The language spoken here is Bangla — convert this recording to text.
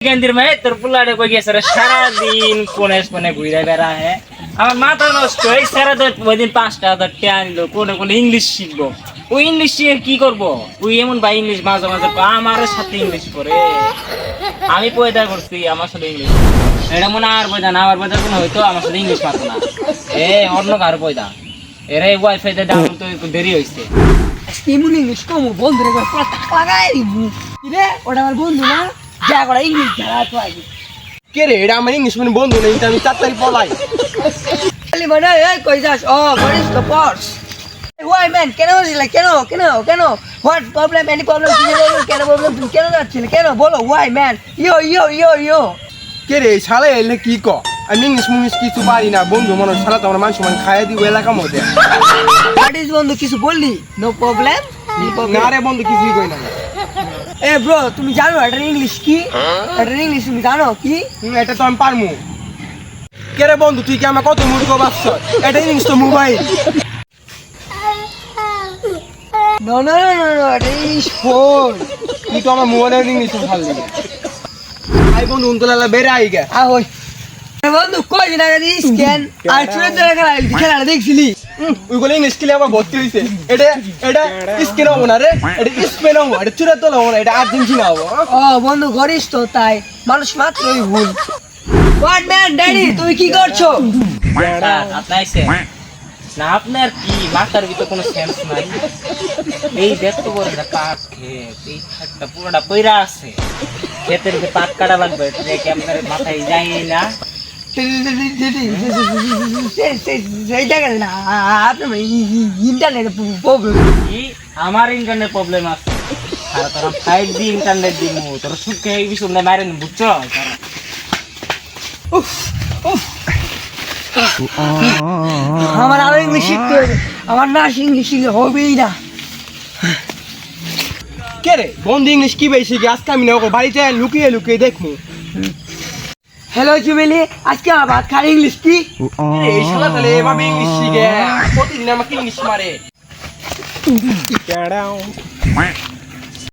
কেন্দ্রের মেয়ে তোর পুলারে কই গেছে রে সারাদিন কোনে কোনে ঘুরে বেড়া হে আমার মাথা নষ্ট এই সারা তো ওই দিন 5,000 টাকা আনলো কোনে কোনে ইংলিশ শিখবো ওই ইংলিশ শিখে কি করব ওই এমন ভাই ইংলিশ মাঝে মাঝে আমার সাথে ইংলিশ করে আমি পয়দা করছি আমার সাথে ইংলিশ এটা মনে আর পয়দা না আমার পয়দা কোনো হয়তো আমার সাথে ইংলিশ মারতো না অন্য কারো পয়দা এরে ওয়াইফাই তে ডাউনলোড তো দেরি হইছে ইমুন ইংলিশ কম বন্ধু রে পুরো টাক লাগাই দিবু রে ওটা আমার বন্ধু না যা করে ইংলিশ জানা তো আগে কে রে এটা আমার ইংলিশ মানে বন্ধু নেই আমি তাড়াতাড়ি পলাই খালি মানে এই কই যাস ও গরিস তো পড়স ওয়াই ম্যান কেন বলছিস কেন হোয়াট প্রবলেম এনি প্রবলেম কেন প্রবলেম তুমি কেন যাচ্ছিলে কেন বলো ওয়াই ম্যান ইয়ো কে রে শালা এলে কি ক আমি ইংলিশ কিছু পারি না বন্ধু মনে শালা তো আমার মানুষ মানে খাইয়া দিব এলাকা মধ্যে হোয়াট ইজ বন্ধু কিছু বললি নো প্রবলেম না রে বন্ধু কিছুই কই না এ ব্রো তুমি জানো এটা ইংলিশ কি এটা ইংলিশ তুমি জানো কি এটা তো আমি পারমু কে রে বন্ধু তুই কি আমার কত মূর্খ ভাবছ এটা ইংলিশ তো মোবাইল নো এটা ইজ ফোন তুই তো আমার মোবাইলের ইংলিশ ভাল লাগে আই বন্ধু উনতলা বেরে আই গে ওই বন্ধু কই দিন আগে স্ক্যান আর চুরে ধরে খেলা দেখছিলি ওইগুলো ইংলিশ কিলে আবার ভর্তি হইছে এটা স্কিন হবো না রে এটা স্পেন হবো এটা চুরে তোলা হবো না এটা আর্জেন্টিনা হবো ও বন্ধু করিস তো তাই মানুষ মাত্রই ভুল হোয়াট ম্যান ড্যাডি তুই কি করছো না আপনার কি মাথার ভিতর কোনো সেন্স নাই এই দেখতে বড় একটা পাট ক্ষেত এই একটা পুরোটা পয়রা আছে ক্ষেতের যে পাট কাটা লাগবে এটা কি আপনার মাথায় যায় না সেই জায়গা না আপনার ইন্টারনেট প্রবলেম কি আমার ইন্টারনেট প্রবলেম আছে আর তোরা 5G ইন্টারনেট দিমু তোর সুখে এই বিষয় না মারেন বুঝছো আমার আরো ইংলিশ শিখতে হবে আমার না ইংলিশ শিখলে হবেই না কে রে বন্ধু ইংলিশ কি বেশি কি আজকে আমি না বাড়িতে লুকিয়ে দেখমু হ্যালো জুবেলি আজকে আমার ভাত খাই ইংলিশ কি এই শালা তাহলে এভাবে ইংলিশ শিখে প্রতিদিন আমাকে ইংলিশ মারে